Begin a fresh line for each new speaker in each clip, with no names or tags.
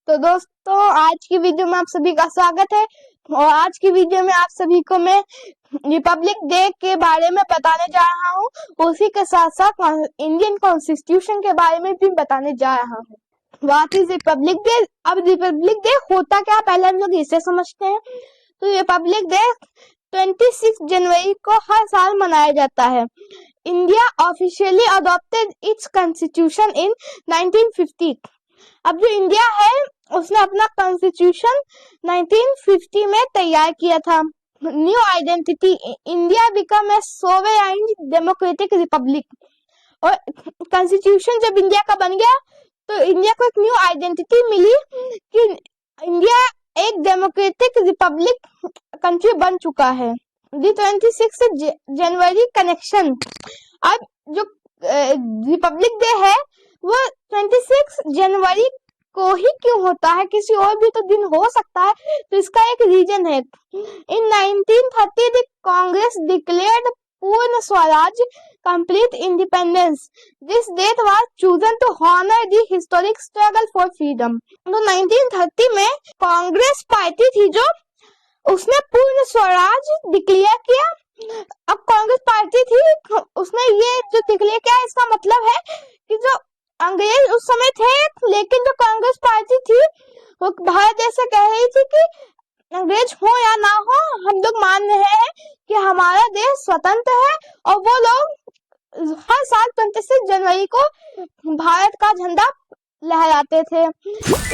तो दोस्तों, आज की वीडियो में आप सभी का स्वागत है। और आज की वीडियो में आप सभी को मैं रिपब्लिक डे के बारे में बताने जा रहा हूँ। उसी के साथ साथ इंडियन कॉन्स्टिट्यूशन के बारे में भी बताने जा रहा हूँ। What is Republic day? अब रिपब्लिक डे होता क्या, पहले हम लोग इसे समझते हैं। तो रिपब्लिक डे 26 जनवरी को हर साल मनाया जाता है। India officially adopted it's constitution in 1950। अब जो इंडिया है उसने अपना कॉन्स्टिट्यूशन 1950 में तैयार किया था। New identity, India become a sovereign democratic Republic. और कॉन्स्टिट्यूशन जब इंडिया का बन गया तो इंडिया को एक न्यू आइडेंटिटी मिली कि इंडिया एक डेमोक्रेटिक रिपब्लिक कंट्री बन चुका है। दी 26 जनवरी कनेक्शन। अब जो रिपब्लिक डे है वो 26 जनवरी को ही क्यों होता है, किसी और भी तो दिन हो सकता है। तो इसका एक रीजन है। इन 1930 the Congress declared Purna Swaraj complete independence. This date was chosen to honour the historic struggle for freedom. तो 1930 में कांग्रेस पार्टी थी जो उसने पूर्ण स्वराज डिक्लेयर किया। अब कांग्रेस पार्टी थी उसने ये जो डिक्लेयर किया, इसका मतलब है कि जो अंग्रेज उस समय थे, लेकिन जो कांग्रेस पार्टी थी वो भारत देश से कह रही थी कि अंग्रेज हो या ना हो, हम लोग मान रहे हैं कि हमारा देश स्वतंत्र है। और वो लोग हर साल 26 जनवरी को भारत का झंडा लहराते थे।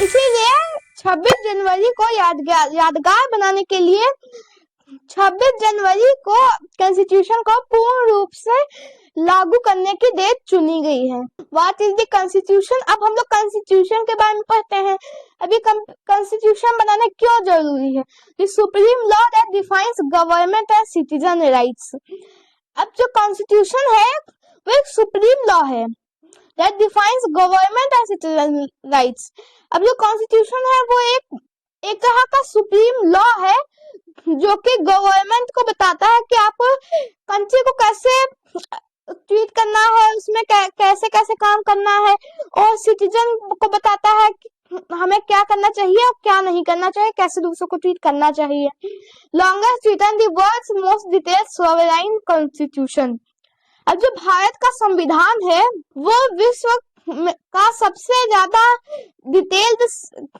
इसीलिए 26 जनवरी को यादगार बनाने के लिए 26 जनवरी को कॉन्स्टिट्यूशन को पूर्ण रूप से लागू करने की डेट चुनी गई है। What is the constitution? अब हम लोग कॉन्स्टिट्यूशन के बारे में पढ़ते हैं। अभी कॉन्स्टिट्यूशन बनाना क्यों जरूरी है? The supreme law that defines government and citizen rights. अब जो कॉन्स्टिट्यूशन है वो एक सुप्रीम लॉ है that defines government and citizen rights. अब जो कॉन्स्टिट्यूशन है वो एक तरह का सुप्रीम लॉ है जो कि गवर्नमेंट को बताता है कि आप कंट्री को कैसे ट्रीट करना है, उसमें कैसे कैसे काम करना है। और सिटीजन को बताता है कि हमें क्या करना चाहिए और क्या नहीं करना चाहिए, कैसे दूसरों को ट्रीट करना चाहिए। Longest written the world's most detailed sovereign constitution. अब जो भारत का संविधान है वो विश्व का सबसे ज्यादा डिटेल्ड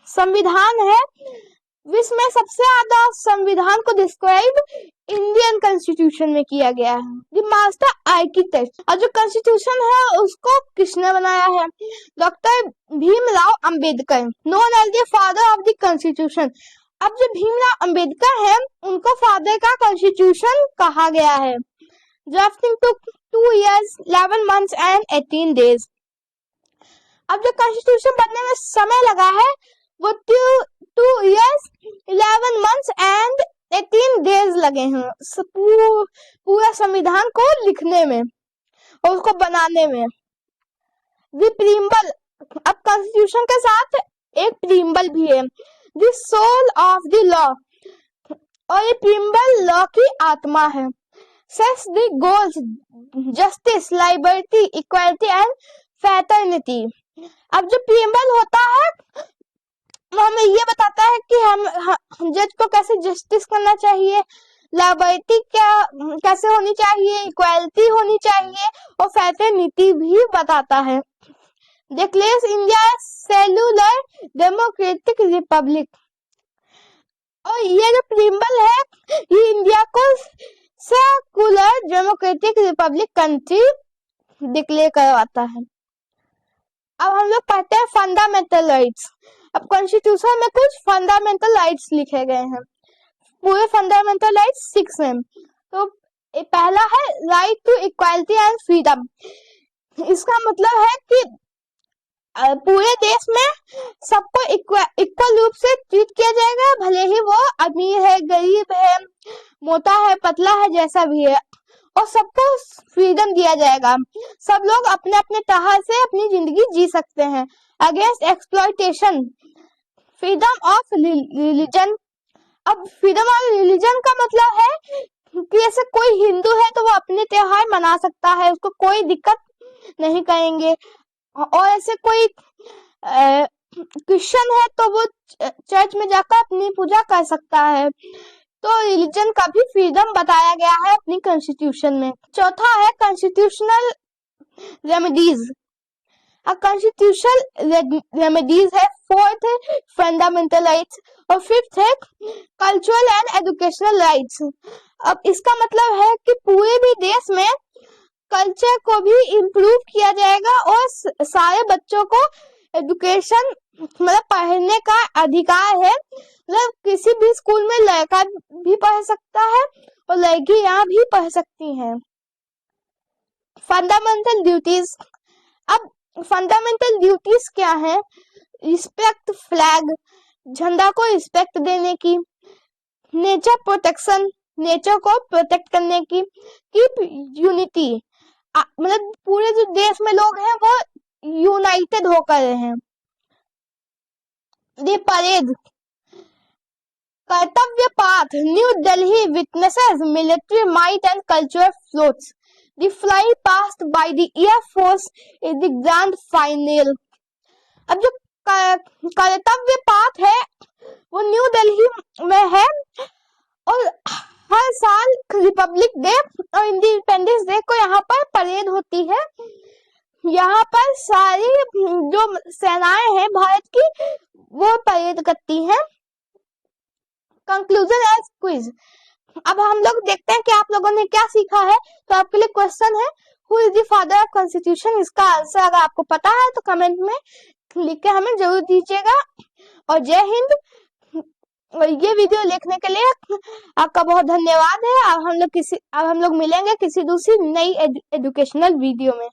संविधान है। विश्व में सबसे ज्यादा संविधान को डिस्क्राइब इंडियन कॉन्स्टिट्यूशन में किया गया है। The master architect. और जो कॉन्स्टिट्यूशन है उसको किसने बनाया है? Doctor Bhimrao Ambedkar, known as the father of the constitution. अब जो भीमराव अंबेडकर है उनको फादर का कॉन्स्टिट्यूशन कहा गया है। Drafting took 2 years 11 months and 18 days। अब जो कॉन्स्टिट्यूशन बनने में समय लगा है वो 2 years 11 months and 18 days लगे हैं पूरा संविधान को लिखने में और उसको बनाने में। The preamble. अब कॉन्स्टिट्यूशन के साथ एक प्रीम्बल भी है, the soul of the law. और ये प्रीम्बल लॉ की आत्मा है। Sets the goals justice, liberty, equality and fraternity. अब जो प्रीम्बल होता है वो हमें ये बताता है कि हम जज को कैसे जस्टिस करना चाहिए, लिबर्टी कैसे होनी चाहिए, इक्वालिटी होनी चाहिए और फ्रेटर्निटी भी बताता है। Declares India cellular democratic Republic. और ये जो प्रीम्बल है ये इंडिया को secular democratic Republic country declare करवाता है। अब हम लोग पढ़ते हैं फंडामेंटल राइट्स। अब कॉन्स्टिट्यूशन में कुछ फंडामेंटल राइट्स लिखे गए हैं। पूरे फंडामेंटल राइट्स 6 हैं। तो पहला है right to equality and freedom. इसका मतलब है कि पूरे देश में सबको इक्वल रूप से ट्रीट किया जाएगा, भले ही वो अमीर है, गरीब है, मोटा है, पतला है, जैसा भी है। और सबको फ्रीडम दिया जाएगा। सब लोग अपने अपने तरह से अपनी जिंदगी जी सकते हैं। Against exploitation. Freedom of religion. अब फ्रीडम ऑफ रिलीजन का मतलब है कि जैसे कोई हिंदू है तो वो अपने त्योहार मना सकता है, उसको कोई दिक्कत नहीं करेंगे। और ऐसे कोई क्रिश्चियन है तो वो चर्च में जाकर अपनी पूजा कर सकता है। तो रिलीजन का भी फ्रीडम बताया गया है अपनी कॉन्स्टिट्यूशन में। चौथा है कॉन्स्टिट्यूशनल रेमेडीज। कॉन्स्टिट्यूशनल रेमेडीज है, फोर्थ है फंडामेंटल राइट्स और फिफ्थ है कल्चरल एंड एजुकेशनल राइट्स। अब इसका मतलब है कि पूरे भी देश में कल्चर को भी इम्प्रूव किया जाएगा और सारे बच्चों को एजुकेशन मतलब पढ़ने का अधिकार है। मतलब किसी भी स्कूल में लड़का भी पढ़ सकता है और लड़कियां भी पढ़ सकती हैं। Fundamental duties. अब फंडामेंटल ड्यूटीज क्या है? रिस्पेक्ट फ्लैग, झंडा को रिस्पेक्ट देने की, नेचर प्रोटेक्शन, नेचर को प्रोटेक्ट करने की, कीप यूनिटी, मतलब पूरे जो देश में लोग हैं वो यूनाइटेड होकर हैं। दी परेड, कर्तव्य path, new Delhi witnesses military might and cultural floats. The fly passed by the Air Force is the grand final. अब जो कर्तव्य पाथ है वो न्यू दिल्ली में है और हर साल रिपब्लिक डे और इंडिपेंडेंस डे को यहाँ पर परेड होती है। यहाँ पर सारी जो सेनाएं हैं भारत की वो परेड करती हैं। Conclusion as quiz. अब हम लोग देखते हैं कि आप लोगों ने क्या सीखा है। तो आपके लिए क्वेश्चन है, who is the father of constitution? इसका आंसर अगर आपको पता है तो कमेंट में लिख के हमें जरूर दीजिएगा। और जय हिंद। और ये वीडियो देखने के लिए आपका बहुत धन्यवाद है। अब हम लोग मिलेंगे किसी दूसरी नई एजुकेशनल वीडियो में।